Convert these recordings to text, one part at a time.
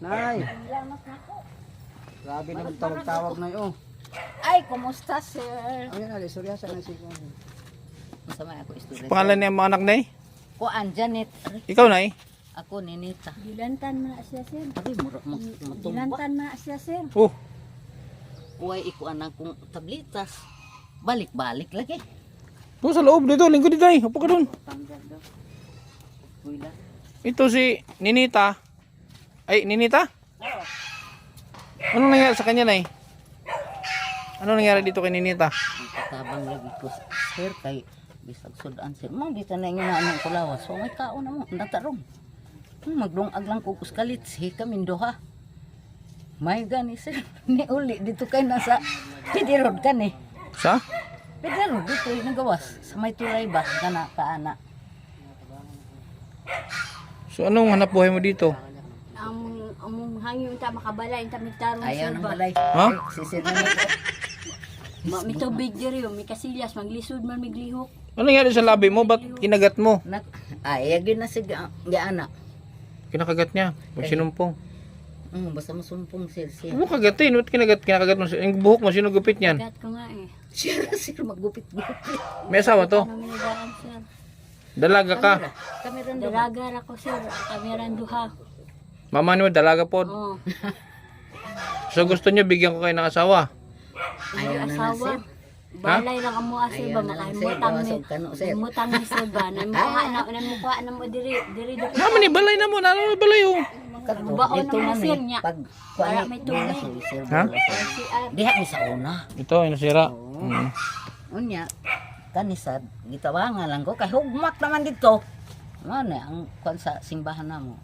Nay. Grabe naman tawag-tawag na yun. Ay, kumusta, sir? Ano na, sorry sa nasi ko. Masama ako istorya. Pangalan niya mga anak na Kuan, Janet. Ikaw na Ako, Ninita. Dilantan mo na siya, sir. Abi, mura matumba. Dilantan mo na siya, sir. Oh, Uway, ikuan ang kong tablitas. Balik-balik lagi. po sa loob dito, lingkod dito Upo ka dun. Tanggal daw. Uy lang. Ito si Ninita. Ay, Ninita? Anong nangyari sa kanya na Ano nangyari dito kay Ninita? Ang katabang lagi ko, sir, kay bisag sudan, sir. Mga bisa na yung inaanong kulawas. So, may kao na mo. Natarong. Maglungag lang ko kuskalit. Si kami doha. May gani, sir. Ni uli. Dito kayo nasa Pidirod ka ni. Sa? Pidirod, dito yung nagawas. Sa may tulay ba? Kana, kaana. So anong hanap buhay mo dito? Ang hangyo ta makabalay ta mitarong Ayaw ng balay. Ha? Sisir na nito. mitubig diri mi kasilyas maglisod man miglihok. Ano nangyari sa labi mo? Ba't kinagat mo? Ayaw yun na si Gaana. Kinakagat niya. Pag sinumpong. Basta masumpong, sir. Ano kagatin? Ba't kinakagat mo? Yung buhok mo, sino gupit niyan? Gat ko nga eh. Sir, maggupit-gupit. May asawa to? Ano minagaan, sir? Dalaga ka? Kami rin doon. Dalagar ako, sir. Kami ran duha. Mama niyo, dalaga po. Oh. So gusto niyo bigyan ko kayo ng asawa? Ayaw na na, Asawa. sir. Balay lang amo sir ba Ayaw na lang, sir. makaimutang Gawas ni. og kano, sir. Imutang ni sir ba na mukha na mo diri dito. Naman ni balay na mo. Naman ni balay oh. Baon Dito naman, na sir, ni. niya. Pag Para kuwan may ni. tubig. Sir, Ha? CR. Diha ni sa una. Ito, ay nasira. Unya, kanisad, gitawangan lang ko. Kay hugmak naman dito. Ano ang kuwan sa simbahan na mo.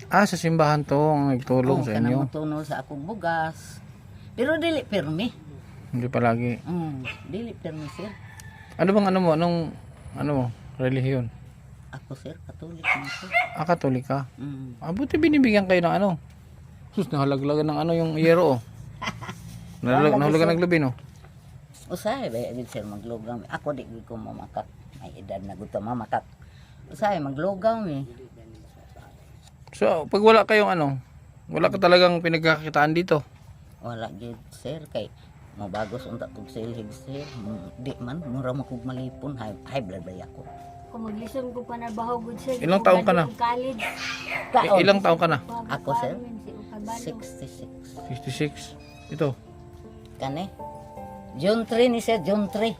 Ah, sa simbahan to ang nagtulong sa inyo. Kanang tuno sa akong bugas. Pero dili permi. Hindi palagi. Dili permi, sir. Ano bang ano mo? Anong ano mo? Relihiyon? Ako, sir, katolik na, sir. Ah, Katolik ka? Mm. Ah, buti binibigyan kayo ng ano? Sus, nahalaglagan ng ano yung yero oh. Nahulagan ng lubin oh. Usahay ba yun, sir, maglugaw. Ako di ko mamakak. May edad na gusto mamakak. Usahay, maglugaw mi. So, pag wala kayong ano, wala ka talagang pinagkakitaan dito. Wala gid, sir, kay mabagos unta kog silhig, sir. Di man, mura mo kog malipon. High blood ba ako? Kung maglison ko pa na bahogod sir. Ilang taon ka na? College. Ilang taon ka na? Ako, sir? Si 66. 66. Ito. Kani? June 3 ni sir, June 3.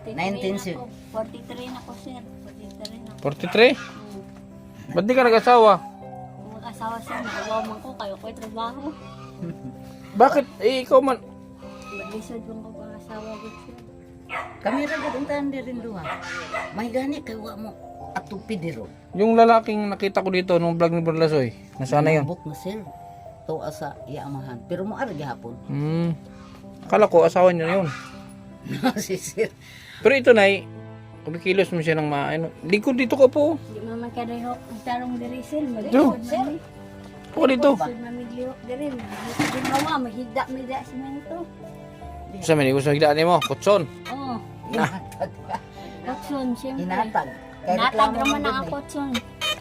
19 sir. 43 na ko sir. 43 na. 43? Ba't di ka nag-asawa? Kung mag-asawa sir, nagawa man ko kayo ko'y trabaho. Bakit? Eh, ikaw man. Maglisod kung ko pang-asawa ko sir. Kami ra gud untahan di rin duha. May gani kay wa mo atong pidiro. Yung lalaking nakita ko dito nung vlog ni Berlasoy, nasaan na yun? Buk na sir. Tuwa sa iamahan. Pero mo ara gihapon. Akala ko asawa niya na yun. Si sir. Pero ito na kumikilos mo siya ng ano. Likod dito ko po. Di man magkadayok. Ang tarong diri sir. Ito. Maglisod man. Po dito. Maglisod man miglihok diri. Ginawa, mahigda simento. Sa may gusto higdaan mo, kutson. Oo. Hinatag. Kotson, siyempre. Hinatag. Kay Natag reklamo naman mo ang dun, kotson.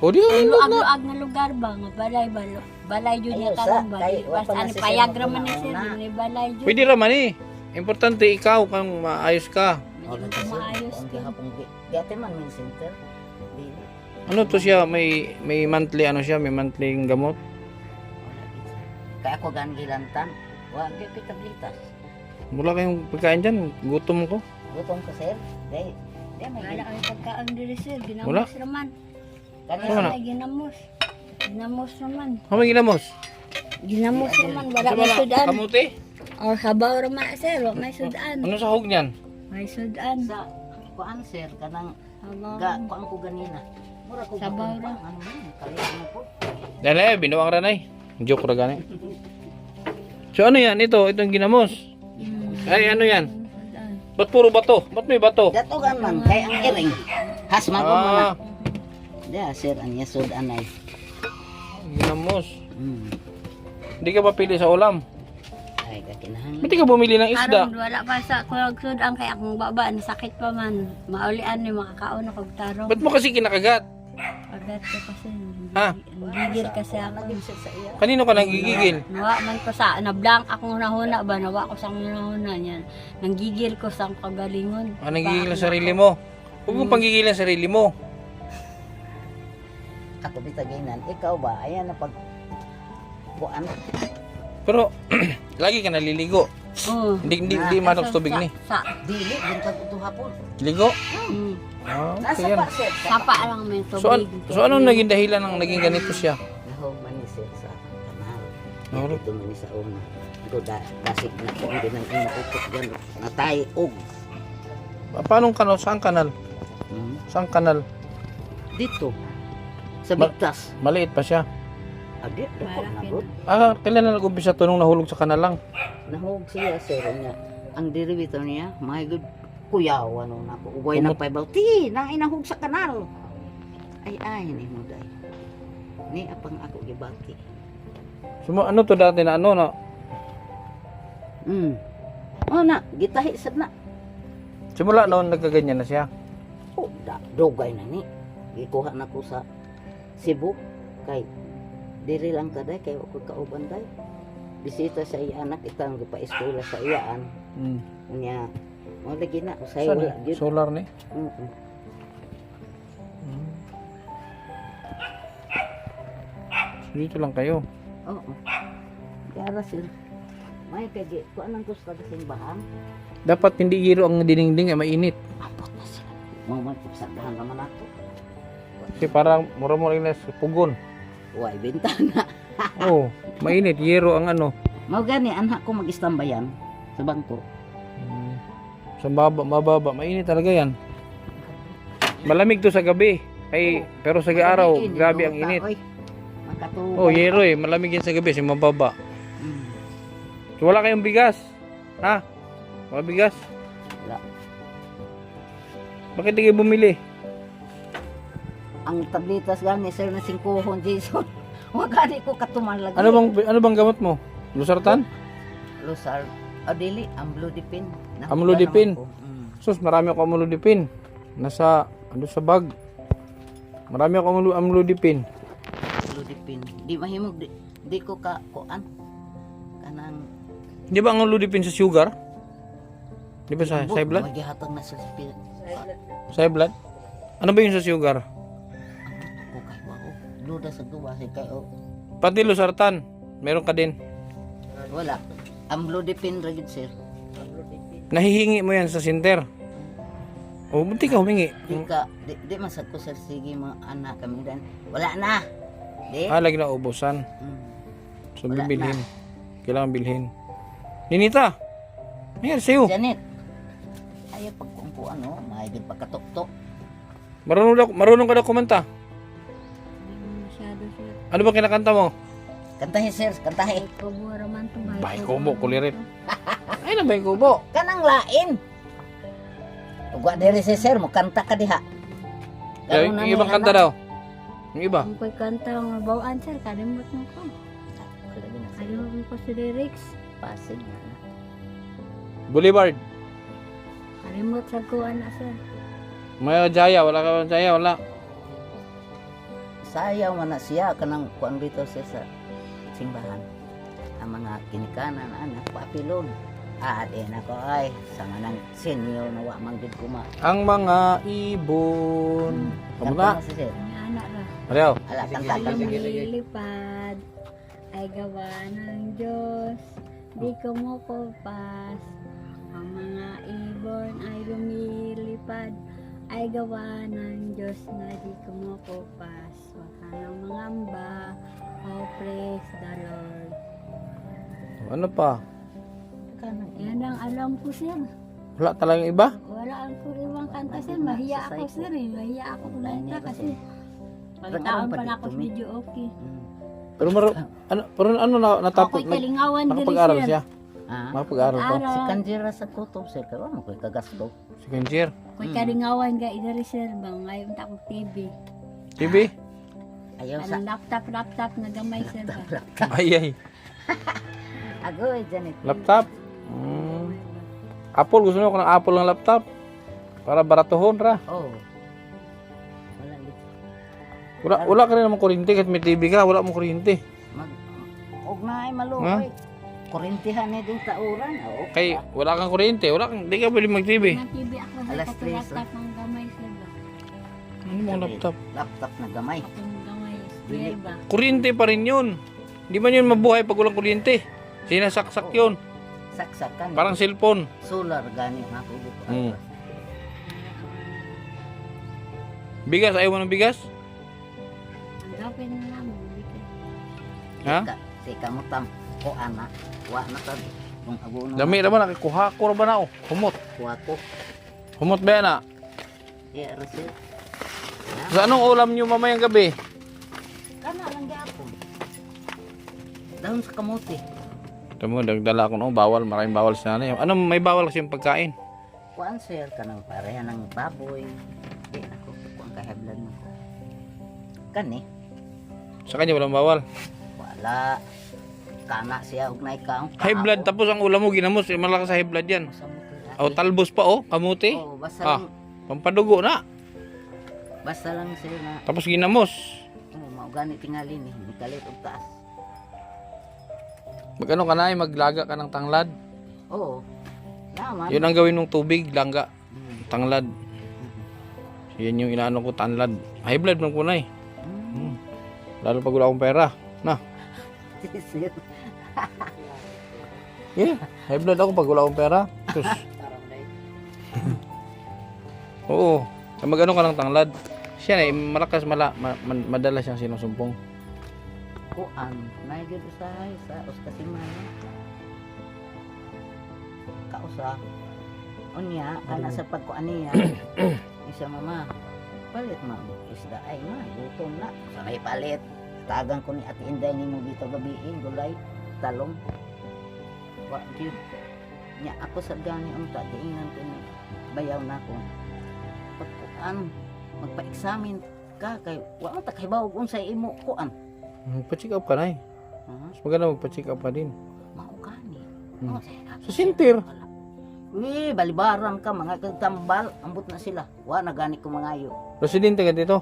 O di Ay, ay luag-luag na lugar ba? Nga balay ba? Balay yun Ayun, niya tarong ba? sa- kay- Basta wala ano, si sir payag raman na magpunaw sir. na. Ni balay yun. Pwede raman eh. Importante ikaw kang maayos ka. Oh, Medyo sir. maayos Ang ka. gihapon di ate man may center. Dili. Ano to siya? May monthly ano siya? May monthly gamot? Wala gid, sir. Kaya ako gan gilantan. Wa gyud pitablitas. Wala kayong pagkain dyan. Gutom ko. Gutom ko sir. Dai. Dai may Wala kami pagkaan diri sir. Wala. Ginamos raman. kanina Wala. Ay, ginamos. Ginamos raman. Hamay ginamos. Ginamos raman. Wala Sa may mga sudan. kamuti? O sabaw raman sir. Wala may sudan. Ano sa hug niyan? May sudan. sa kuan sir kanang Sabaw. kuan ko ganina. Mura ko Sabaw gutom pa. ra. Ano man kaya mo po. Dali, binuang ranay. Joke ra gani. So ano yan? Itong ginamos. Ay ano yan? Sudan. Ba't puro bato? Ba't may bato? Datogan man kay ang iring. Hasma ko man. Ah, Ya sir ang yasod anay. ginamos. Mm. Hindi ka ba pili sa ulam? Ay kakinahan. Ba't di ka bumili ng isda? Aron, wala pa sa kurag sudan kay akong baba. Nasakit pa man. Maulian ni makakaon ako tarong. Ba't mo kasi kinakagat? Kagat ko kasi. Ha? Gigil kasi ako. Naging sir sa iya. Kanino ka nagigigil? Nawa man ko sa, nablank akong nahuna ba, nawa ko sa nahuna niyan. Nanggigil ko sa kagalingon. Nagigigil ang sarili mo. Huwag mong panggigil ang sarili mo. Ako bitagayinan, ikaw ba? Ayan na pag kuan. Pero, lagi ka naliligo. Oo. Hindi manok sa tubig ni. Sa, Dili, bintag ito hapon. Ligo? mm, Ah, Nasa okay yan. pa sir. sapa lang may tubig. So anong naging dahilan ng naging ganito siya? Nahog man ni sir sa kanal. Nahulog? Ito man ni sa una. Ito dasig na ko ang binang inuukot dyan. Natay og. Paanong kanal? Saan kanal? Hmm. Saan kanal? Dito. Sa Ma- bigtas. Maliit pa siya. Adi, dako na Malaki bro. Kailan na nag-umpisa to nung nahulog sa kanal lang? Nahog siya sir niya. Ang derivito niya, my good. Kuyaw, ano na ko. Ugay na paibaw. Ti, nang inahog sa kanal. Ay, ni mo day. Ni apang ako gibati. Ano to dati na ano na? Oh na, gitahi sad na. Simula noon nagkaganyan na siya. Oh, dogay na ni. Gikuha na ko sa Cebu. Kay, diri lang kaday, kay ako kauban day. Bisita sa iya anak, itang gipa-eskwela sa iyaan. Unya, mo lagi na, usay Saan wala. eh? Gyud. Solar ni? Mm-mm. Dito lang kayo. Oo. Yara sir. May kagi, kung anong gusto ka simbahan, Dapat hindi giro ang dinding ay mainit. abot na sila. Mga magsagdahan naman ako. Kasi parang mura-mura na sa pugon. Uy, bintana. Oh, mainit. Giro ang ano. Mau gani, anak ko mag-istambayan sa bangko. Sa mababa. Mainit talaga yan. Malamig to sa gabi. Pero sa araw, Init, grabe ang luta, init. oy. Makatubang. Oh, yero eh. Malamig yan sa gabi. Sa mababa. Mm. So, wala kayong bigas. Ha? Wala bigas? Wala. Bakit hindi kayo bumili? Ang tablitas gani sir na 5 Jason. Wa gani ko katuman lagi. Ano bang gamot mo? Lusartan? Losar. Dili, amlodipine. Amlodipine? Mm. Sus, marami ako amlodipine. Nasa, sa bag. Marami ako amlodipine. Amlodipine. Di mahimog di ko ka kuan. Kanang Di ba ang amlodipine sa sugar? Di ba sa high blood? Magihatag na sa spirit. Sa high blood? Ano ba yung sa sugar? Ko kay wa. Luda sa gawa kay Pati lusartan. Meron ka din. wala. Amlodipine ra gid sir. Nahihingi mo yan sa center. O, bunti ka humingi. Di masad ko sir sige mga anak kami dan. Wala na. Di. Lagi na ubusan. Mm. So, Wala bibilhin. Kailangan bilhin. Ninita! Ayan, sa'yo. Janet. Ayaw pagkumpuan no, mahigit pagkatok-tok. Marunong ka daw kumanta. Hindi masyado siya. Ano ba kinakanta mo? Kantahi sir, kantahi. Ay, kubo raman to. Bahay kubo, kulirit. Ay, na bahay kubo. Kanang lain. Ugwa diri si sir mo kanta ka diha. Yung ibang kanta daw. Yung iba. Ang ko'y kanta ng bawaan sir, kalimot mo ko. Kalimot mo ko si lyrics. Pasig na. Boulevard. Kalimot sa kuwan na sir. May Jaya. Wala ka ba Jaya? Wala. Sayaw man na siya kanang kuan bitaw siya sa simbahan. Ang mga kinikanan anak papilon. Di na ko ay sa manang senior na wa man gid kuma. Ang mga ibon. Kamusta? Kanta na si sir. Ang anak ra. Ariel. Ala kanta ka. Lumilipad ay gawa ng Diyos, di kumukupas. Ang mga ibon ay lumilipad ay gawa ng Diyos na di kumukupas. Huwag ka nang mangamba, oh praise the Lord. Ano pa? Yan ang alam ko sir. Wala talagang iba? Wala ang ibang kanta sir. Mahiya ako sir eh. Mahiya ako kumanta kasi pagtaon pa na ako sa video okay. Pero natapos. Ako'y kalingawan diri Nakapag-aral sir. siya. Ah, Nakapag-aral pa. si Kanjira sa kutob sir karon mo koy kagasto. Second year. Ako'y kalingawan ga diri sir. Bang ngayon ta ko TV. TV? Ayaw sa Ang laptop na gamay sir ba? Ay. agoy Janet. Laptop? Apple. Gusto mo ko ng Apple ng laptop? Para baratuhon ra. Oh. Wala gid. Wala ka rin naman kuryente kahit may TV ka, wala mong kuryente. Og na ay maluoy. Kurintihan ni ding tauran. Oo. Kay wala kang kuryente, di ka pwede mag-TV. Nag-TV ako sa Alas 3, laptop ng gamay sir ba? Ano mo laptop? Laptop na gamay. Akong gamay Dili. sir ba? Kuryente pa rin yun. Hindi man yun mabuhay pag walang kuryente. Sinasaksak yun. Saksakan. Parang cellphone. solar gani nga ko. Hmm. Bigas, ayaw mo ng bigas? Ang gapin na namin. Ha? Sika mo tam ko ana. Wa na tad. Kung aguno. Dami naman, nakikuha ko ba na oh. Humot. Kuha ko. Humot ba yan ah? Yeah, Rosel. Sa anong ulam nyo mamayang gabi? Kana lang gyapon. Dahon sa kamote. Ito mo, nagdala ko no, bawal, maraming bawal sa nanay. Ano, may bawal kasi yung pagkain. Kuan sir kanang pareha ng baboy. Di ako kuan kaheblan nako. Kani Sa kanya walang bawal. wala. Kana siya og nay kaong. High blood, tapos ang ulam mo ginamos, malakas sa high blood yan. O, talbos pa oh, kamuti. Oh, basta Ah. lang, Pampadugo na. basta lang sir na Tapos ginamos. mao gani tingali ni kalit og taas. Magano ka na, maglaga ka ng tanglad. Oo. Naman. Yun ang gawin ng tubig, langga, Hmm. tanglad. Yan yung inaano ko, tanglad. High blood man ko na eh. Hmm. Lalo pag wala akong pera. Na, Sir. yeah, high blood ako pag wala akong pera. Sus. Oo, magano ka ng tanglad. Siya eh, malakas, madala siyang sinusumpong. Kuan, nay gyud usahay sa Oskasiman. Kausa. Unya kana sa pagkuan niya. Isa mama. Palit mo isda ay ma, gutom na. Sabay palit. Tagang ko ni Ate Inday nimo dito gabiin gulay talong. Wa gyud. Nya ako sa gani unta diinan ko ni bayaw na ko. Pagkuan magpa-examine ka kay wa man ta kay bawog unsay imo kuan. Magpa-check up ka na eh. Mas maganda magpa-check up ka din. Mao kani. Hmm. Oh, say, Sa sintir. uy, balibaran ka mga kagtambal, ambot na sila. Wa na gani ko mangayo. Residente ka dito.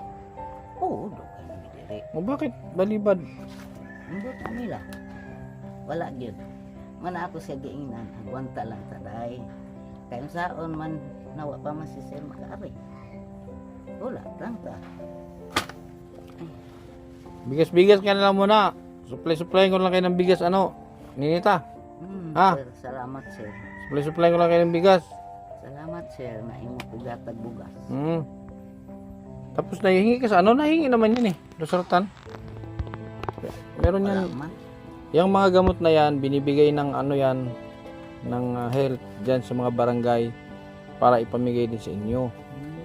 Oo, do kay nami dire. O bakit? Balibad. Ambot na nila. Wala gyud. Man ako sa giingnan, agwanta lang taday. Kay unsaon man nawa pa man si Sir makaari. Wala lang ta. Bigas-bigas ka na lang muna. Supply ko lang kayo ng bigas. Ano? Ninita. Sir, salamat sir. Supply ko lang kayo ng bigas. Salamat sir na imo pugatag bugas. Tapos nahihingi ka sa ano? Nahihingi naman yun eh. Losartan. Meron Wala yan. man. Yung mga gamot na yan, binibigay ng ano yan, ng health dyan sa mga barangay para ipamigay din sa inyo.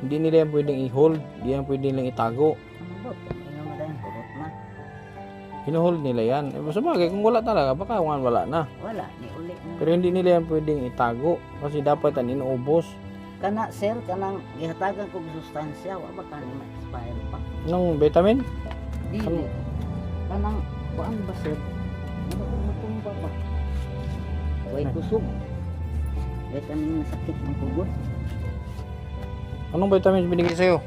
Hindi nila yan pwedeng i-hold. Hindi yan pwedeng nilang itago. Ambot, ino madan kurot na. Hinuhold nila yan. Eh, sa bagay, kung wala talaga, baka wala na. Wala ni uli na. Pero hindi nila yan pwedeng itago. Kasi dapat yan inuubos. Kana sir kanang gihatagan kog sustansya wa ba kani ma-expire pa. Anong vitamin? Dili. Kanang kuan ba sir? Ano ko matumba ba? Way kusog. Vitamin na sakit ng tugon. Anong vitamins binigay sa'yo?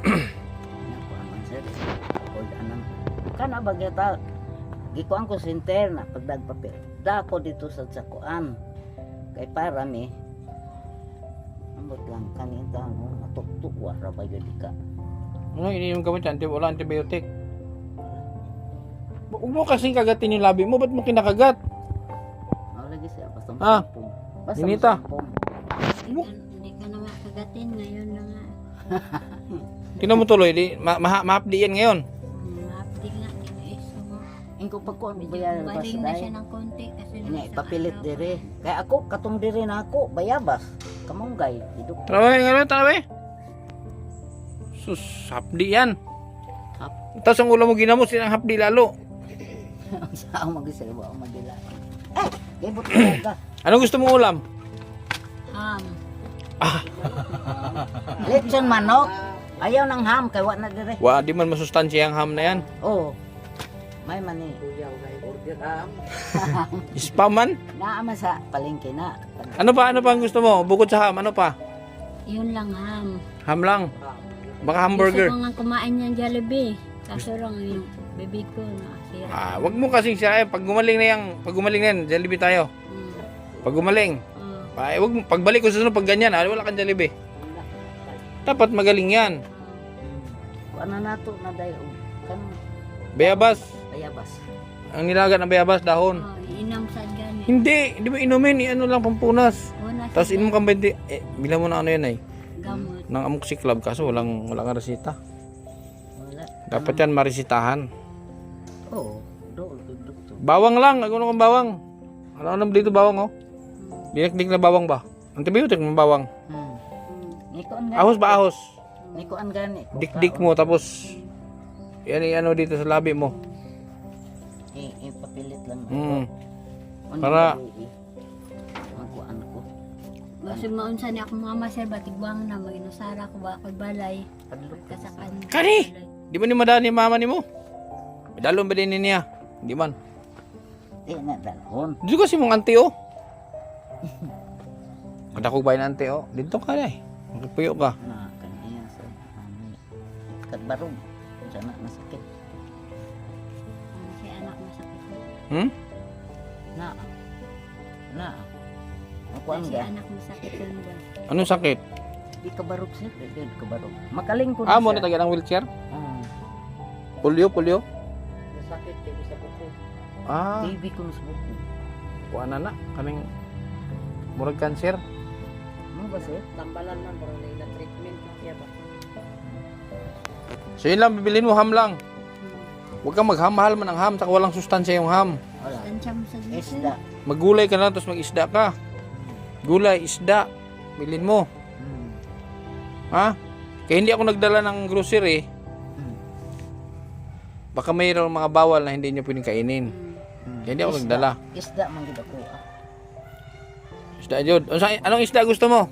Kuan man sir. Old anang. Kana ba kita gikuan ko center na pagdag papel. Dako dito sa kuan. Kay para mi ambot lang kanita mo matuktok wa ra ba gyud ka. Ano iniinom ka mo dyan? Wala antibiotic. Huwag mo kasing kagatin yung labi mo. Ba't mo kinakagat? Mao lagi siya basta Ah, masampung. Basta Ninita. masampung. Hindi ka na makagatin ngayon na nga. Tingnan mo tuloy. Ma-update yan ngayon. Mapdig na tiniisa mo. Ingko pagkuan bayaran pa Baling sa na day. siya ng konti kasi Nga nasa ipapilit araw. dire. Kaya ako katong dire na ako bayabas. Kamunggay iduk. Trabahe nga trabahe. Sus, hapdi yan. Hap. Tapos ang ulam mo ginamos, yan ang hapdi lalo. Sa ako magisira ba magila. Kibot ka. Anong gusto mong ulam? Ham. Lechon manok. Ayaw ng ham kay wa na dire. Wa, di man masustansya ang ham na yan. Oh. May mani. Spam man. Naama sa palengke na. Ano pa ang gusto mo? Bukod sa ham, ano pa? Yun lang ham. Ham lang. Baka hamburger. Gusto ko nga kumain ng Jollibee. Kaso lang yung bibig ko nasira. Wag mo kasing siya pag gumaling na yan, Jollibee tayo. Pag gumaling, wag mo, pagbalik ko sa sunod pag ganyan, wala kang Jollibee. Dapat magaling yan. Kuan na nato na dayo. Kan Bayabas. bayabas. Ang nilaga ng bayabas, dahon. Inam sa gani. Hindi mo inumin, ano lang pampunas. Una Tapos inom kang 20, bilang mo na ano yan ay. gamot. Nang Amoxi Club, kaso walang resita. Wala. Dapat yan maresitahan. Oo, doktor. Bawang lang, ano kang bawang? Ano dito bawang oh? Dinik-dik na bawang ba? Antibiotic ng bawang. Nikuan gani. Ahos ba ahos? Nikuan gani. Dik-dik mo tapos yan ano dito sa labi mo. Ipapilit lang. Para- magkuan ko. Basta maunsa ni ako mama sir batigwang na maginusara ko ba ako balay. Padlok ka sa Kasakan. Kani! Di ba ni madani mama ni mo? Medalon ba din niya? Di man. na dalhon. Dito kasi mong auntie oh. Kada ko ba yung auntie oh? Dito ka na eh. Magpuyo ka. Na kaniya sa kadbarog. Sana nasakit. Si anak masakit. Na. Magkuan Si ga. anak masakit yun ba? Anong sakit? Di kabarog sir. Di kabarog. Makaling ko Mo na taga ng wheelchair? Polio. Sakit kayo sa buko. TV ko sa buko. Kuha na. Kaming murag cancer. Ano ba sir? Tambalan man para na treatment na siya ba. So yun lang, bibilin mo ham lang. Huwag kang magham-mahal man ang ham, saka walang sustansya yung ham. Wala. Tansya mo sa Isda. Maggulay ka lang, tapos mag-isda ka. Gulay, isda, bilin mo. Ha? Kaya hindi ako nagdala ng grocery. Baka mayroong mga bawal na hindi nyo pwedeng kainin. Kaya hindi ako nagdala. Isda man gid ako. Isda, Jod. Anong isda gusto mo?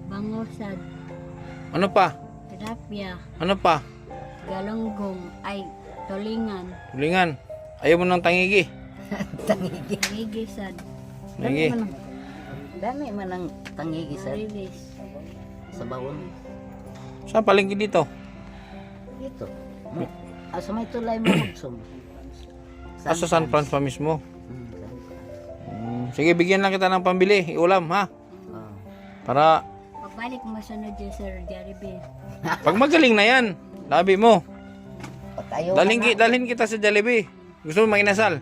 bangosad, Ano pa? tilapia, Ano pa? galunggong, ay tulingan, Tulingan. Ayaw mo ng tangigi. gigisad, Tangigi. Dami man ang tangigi sir rilis. sa bawon. Saan palengke dito? Dito. Sa may tulay mo magsum. Sa San Francisco pa mismo. Sige, bigyan lang kita ng pambili. Iulam, ha? Para Pagbalik mo sunod dyan sir, Jollibee. pag magaling na yan, labi mo. Patayo. Dalhin kita sa Jollibee. Gusto mo mag-inasal?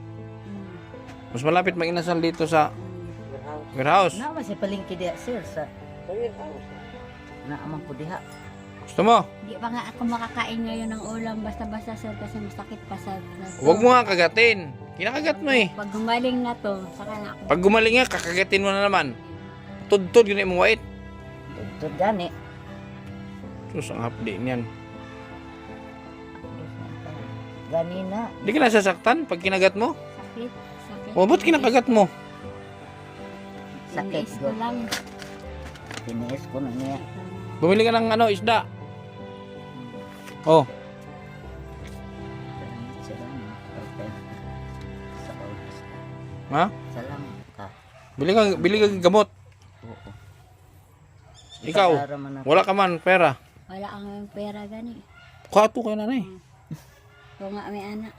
Mas malapit mag-inasal dito sa warehouse. Na man si palengke diha sir sa na amang po diha. Gusto mo? Di pa nga ako makakain ngayon ng ulam basta-basta sir kasi masakit pa sa Huwag mo nga kagatin. Kinakagat mo eh. Pag gumaling na to, saka na ako. Pag gumaling nga, kakagatin mo na naman. Tudtod, yun yung wait. Ito gani. Sus, ang hapdi niyan. Gani na. Hindi ka nasasaktan pag kinagat mo? Sakit. O, ba't kinakagat mo? Sakit Tiniis ko go. lang. Tiniis ko na niya. Bumili ka ng isda. Oh, ha? Salamat ka. Bili ka gamot. Oo. Ikaw, Para man ako. wala ka man pera. Wala kang pera gani. Kato kayo na eh. Kung nga may anak.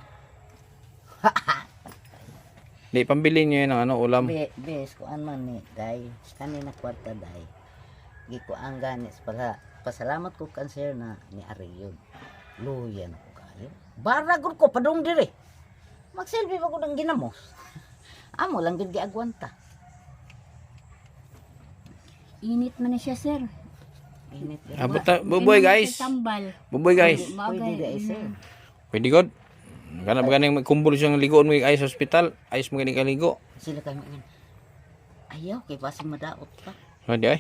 Di, pambili nyo yun ng ulam. Bes ko man ni day. Kanina kwarta day. Gikuan gani para pasalamat ko kanser na ni Ariyon. Luyan ko kayo. Baragod ko padung dire. Magselfie pa ko ng ginamos. Amo lang gid giagwanta. Init man na siya sir. Init gid. Buboy guys. Tambal. Buboy guys. Pwede di sir. Pwede god. Kana ba ganing magkumbol siyang ligoon mo ay sa ospital. Ayos mo ganing kaligo. Sila kay mga ayaw kay pasing madaot pa. Hindi ay.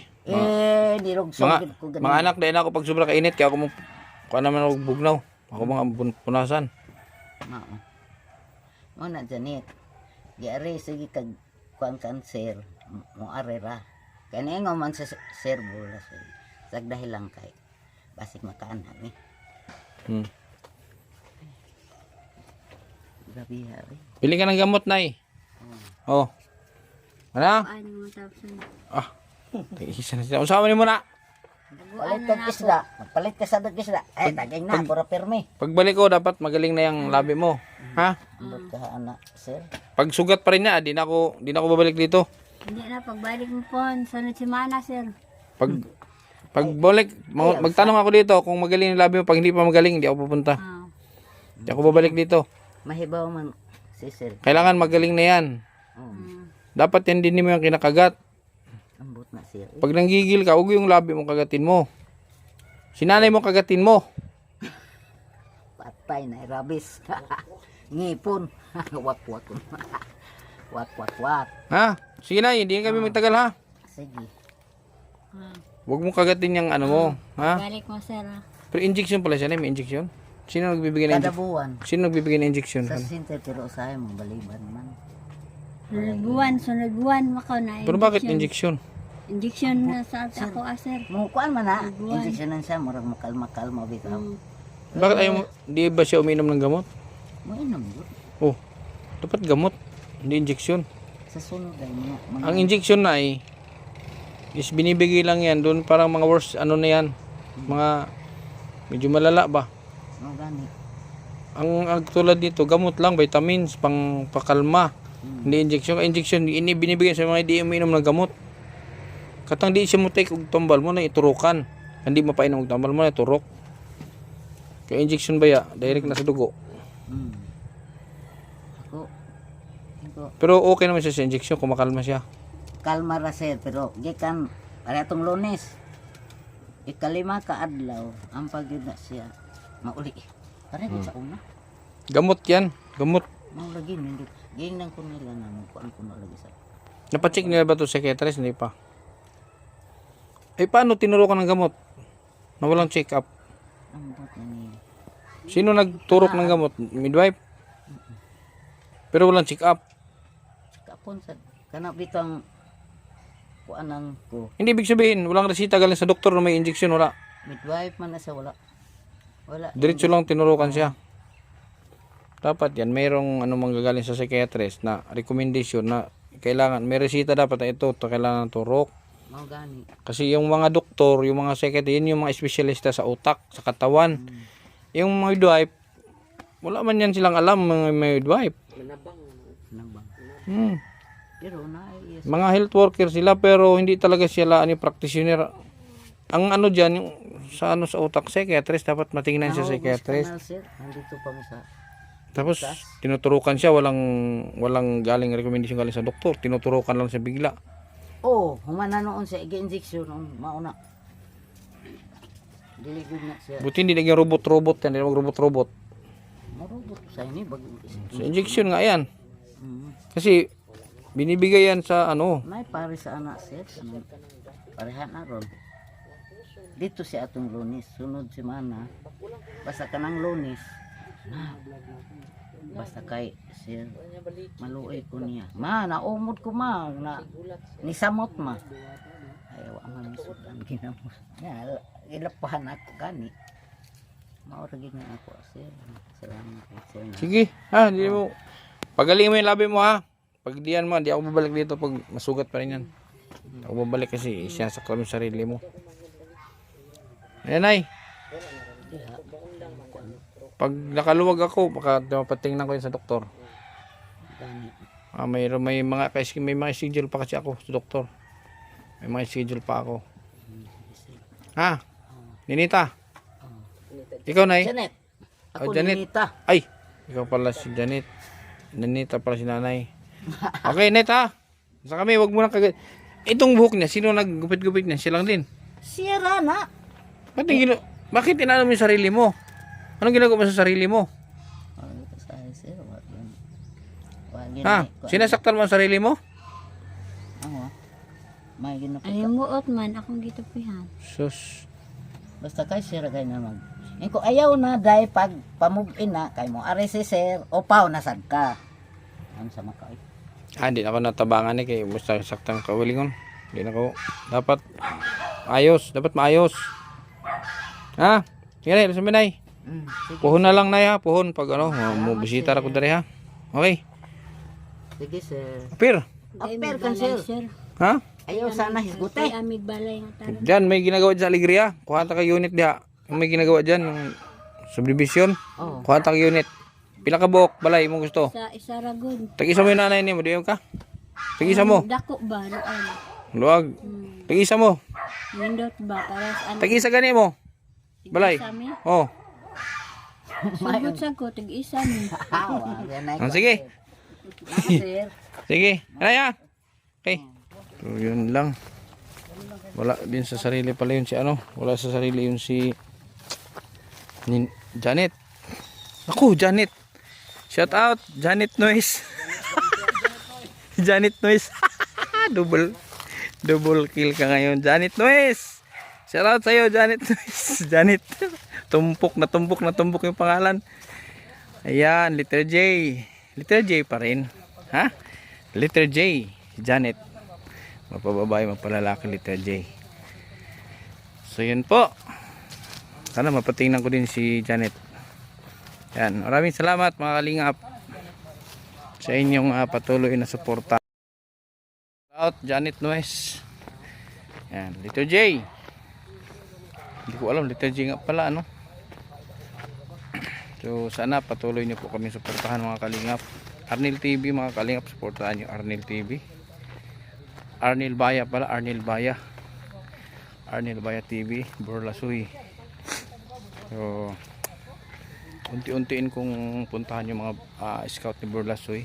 Nirog Mga, ko mga anak dahil ako pag sobra kainit kaya ako mo kuha naman ako bugnaw. Ako mga punasan. Mao. Mo na Janet. Giari sige kag kuan cancer mo arera. Kani nga man sa sir bola sa dahil lang kay basig makaanak ni. Grabe hari. Pili ka ng gamot nay. Oh. Ano? Ano mo tapos na. Isa na siya. Usawa ni mo na. Palit kag isda. Magpalit ka sa dag isda. Ay, tagay na. Pura permi. Pagbalik ko, dapat magaling na yung labi mo. Ha? Ambot ka, anak, sir. Pag sugat pa rin niya, di na ako babalik dito. Hindi na, pagbalik mo po, sunod semana, sir. Pagbalik, magtanong ako dito kung magaling yung labi mo. Pag hindi pa magaling, hindi ako pupunta. Ah. Hindi ako babalik dito. Mahibaw man si sir. Kailangan magaling na yan. Oh, Dapat yan din mo yung kinakagat. ambot na sir. Pag nanggigil ka, huwag yung labi mo kagatin mo. Sinanay mo kagatin mo. Patay na, rabis. Ngipon. Wat. Wat. Ha? Sige na, hindi kami magtagal ha. Sige. Huwag mo kagatin yung ano mo. Ha? Balik mo, sir. Pero injection pala siya, may injection. Sino nagbibigay ng Kada injection? buwan. Sino nagbibigay ng injection? Sa center pero usahay mo baliban man. Sunod buwan, makaw na. Pero bakit injection? Injection na sa ako, sir. Mukuan man na. Buwan. Injectionan siya murag makalma bitaw. Bakit ayaw mo, di ba siya uminom ng gamot? Mo inom yun. Oh, dapat gamot, hindi injection. Sa sunod ay mo. Ang injection na is binibigay lang yan doon parang mga worst ano na yan. Mga medyo malala ba? Mo gani. Ang tulad dito, gamot lang, vitamins, pang pakalma. Hindi injection. Injection, ini binibigay sa mga hindi uminom ng gamot. Katang di siya mo take og tambal mo na iturukan. Hindi mapainom og tambal mo na iturok. Kaya injection ba ya? Direct na sa dugo. Ako. Pero okay naman siya sa injection, kumakalma siya. Kalma ra sir pero gikan paretong Lunes. Ikalima ka adlaw ang pagyud na siya mauli. Pare sa una. Gamot yan, gamot. Mao lagi nindot. Gingnan ko nila na mo kuan ko na lagi sa. Napacheck nila ba ito psychiatrist? Hindi pa. Eh paano tinurukan ng gamot? Na walang check up. Ang bot na ni. Sino nagturok ng gamot? Midwife? Pero walang check up. Kapon sa kana bitang kuanang ko. Hindi ibig sabihin, walang resita galing sa doktor na may injection, wala. Midwife man na siya wala. Wala. Diretso lang tinurukan siya. Dapat yan, mayroong ano manggagaling sa psychiatrist na recommendation na kailangan, may resita dapat na ito, kailangan turok. Mao gani. Kasi yung mga doktor, yung mga psychiatrist, yun yung mga espesyalista sa utak, sa katawan. Yung mga midwife, wala man yan silang alam, mga midwife. Nabang. Pero na yes. Mga health worker sila pero hindi talaga sila practitioner. Ang ano diyan yung sa ano sa utak psychiatrist dapat matingnan siya psychiatrist. Nandito pa mi sa Tapos tinuturukan siya walang galing recommendation galing sa doktor, tinuturukan lang siya bigla. oh, humana noon sa injection on mauna. Dili gud na siya. Buti hindi naging robot-robot yan, hindi mag-robot-robot. Marubot sa ini bag. Sa injection nga yan. Kasi binibigay yan sa ano, May pare sa anak sir. Parehan na ron. Dito si atong Lunes, sunod semana. Basta kanang Lunes. Basta kay sir maluoy ko niya. Ma, naumod ko ma na nisamot ma. Ayaw ang misudan ginamos. Ya, ilapahan ako gani. Maura gid na ako sir. Salamat sir. sige, ha, hindi mo pagaling mo yung labi mo ha. Pag diyan mo, hindi ako babalik dito pag masugat pa rin yan. Ako babalik kasi sinasakal mo yung sarili mo. Ayan ay. Pag nakaluwag ako, baka mapatingnan ko yun sa doktor. Gani. May mga schedule pa kasi ako sa doktor. May mga schedule pa ako. Ha? Ninita? Ikaw na Janet. Ako Janet. Ninita. Ay, ikaw pala si Janet. Ninita pala si nanay. Okay, Net ha. Sa kami, wag mo nang kagad. Itong buhok niya, sino naggupit-gupit niya? Siya lang din. Sira na. Bakit tinanong mo yung sarili mo? Anong ginagawa mo sa sarili mo? Ha? Sinasaktan mo ang sarili mo? Ano? May ginapit. Ay, muot man, akong gitupihan. Sus. Basta kay sir kay na mag. Ko ayaw na dai pag pamugin na kay mo are si sir opaw na sad ka. Ang sama ka. Hindi na ako natabangan kay basta saktang kawilingon. Hindi na ako. Dapat ayos. Dapat maayos. Ha? Sige na, sabi Sige. puhon na lang na ha. Puhon pag ano. Bisita ako dari ha. Okay. Sige sir. Apir. Apel kan sir. Ha? Ayaw sana hisguti. Kay amig balay nga taron. Diyan, may ginagawa dyan sa Alegria. Kuha ta ka unit diha. Yung may ginagawa dyan, yung subdivision. Oh. Kuha ta ka unit. Pila ka buok, balay mo gusto. Sa Isaragon. Tag-isa mo yung nanay ni mo, diyon ka. Tag-isa mo. Dako ba noon? Luwag. Tag-isa mo. Nindot ba para sa ano? Tag-isa gani mo. Balay. Isa mi. Oh. Sugot sa ko tig-isa mi. Hawa, yan ay. Oh, sige. Sir. Sige. Anaya. Okay. So, yun lang. Wala din sa sarili pala yun si ano. Wala sa sarili yun si Janet. Ako, Janet. Shout out, Janet Noise. Janet Noise. Double kill ka ngayon, Janet Noise. Shout out sa'yo, Janet Noise. Janet. Tumpok na tumpok yung pangalan. Ayan, letter J. Letter J pa rin. Ha? Letter J. Janet. Mapababae, mapalalaki, letter J. So yun po. Sana mapatingnan ko din si Janet. Yan, maraming salamat mga kalingap sa inyong patuloy na suporta. Out Janet Nuez. Yan, letter J. Hindi ko alam, letter J nga pala ano. So sana patuloy niyo po kami suportahan mga kalingap. Arnel TV mga kalingap, suportahan niyo Arnel TV. Arnel Baya pala, Arnel Baya. Arnel Baya TV, Burlasuy. So unti-untiin kong puntahan yung mga scout ni Burlasoy.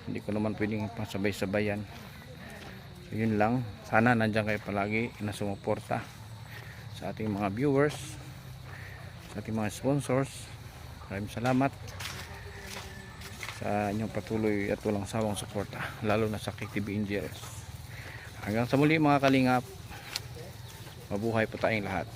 Hindi ko naman pwedeng pasabay-sabayan. So yun lang. Sana nandiyan kayo palagi na sumuporta sa ating mga viewers, sa ating mga sponsors. Maraming salamat sa inyong patuloy at walang sawang suporta, lalo na sa KTV Engineers. Hanggang sa muli mga kalingap. Mabuhay po tayong lahat.